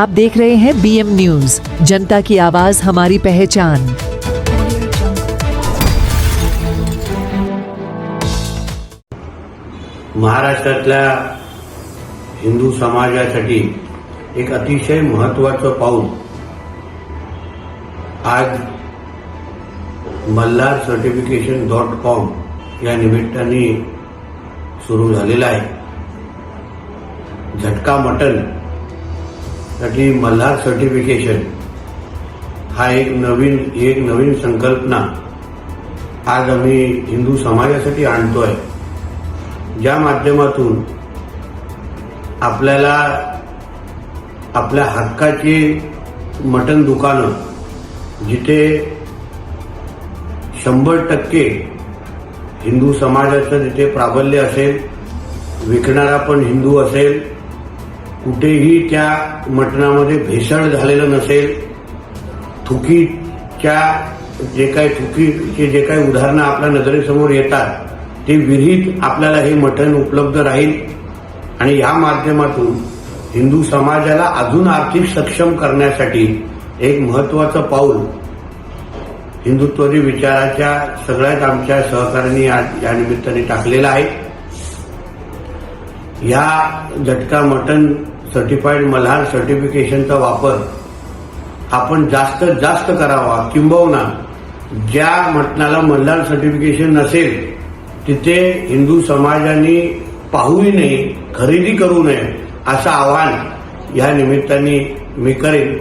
आप देख रहे हैं BM न्यूज, जनता की आवाज हमारी पहचान। महाराष्ट्रातल्या हिंदू समाजासाठी एक अतिशय महत्त्वाचं पाऊल आज mallarcertification.com या निमित्ताने सुरू झालेला आहे। झटका मटन साठी मल्हार सर्टिफिकेशन हा एक नवीन संकल्पना आज आम्ही हिंदू समाजासाठी आणतोय, ज्या माध्यमातून आपल्याला आपल्या हक्काची मटन दुकानं जिथे 100% हिंदू समाजाचं जिथे प्राबल्य असेल, विकणारा पण हिंदू असेल, कुठेही त्या मटणामध्ये भेसळ झालेलं नसेल, थुकीचे जे काही उदाहरणं आपल्या नजरेसमोर येतात ते विरहित आपल्याला हे मटण उपलब्ध राहील आणि या माध्यमातून हिंदू समाजाला अजून आर्थिक सक्षम करण्यासाठी एक महत्त्वाचं पाऊल हिंदुत्ववादी विचाराच्या सगळ्याच आमच्या सहकाऱ्यांनी या निमित्ताने टाकलेलं आहे। या झटका मटन सर्टिफाईड मल्हार सर्टिफिकेशनचा वापर आपण जास्त करावा, किंबहुना ज्या मटणाला मल्हार सर्टिफिकेशन नसेल तिथे हिंदू समाजाने पाहूही नये, खरेदी करू नये असं आवाहन या निमित्ताने मी करेन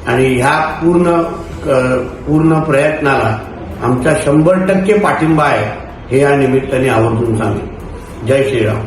आणि ह्या पूर्ण प्रयत्नाला आमचा 100% पाठिंबा आहे हे या निमित्ताने आवर्जून सांगेन। जय श्रीराम।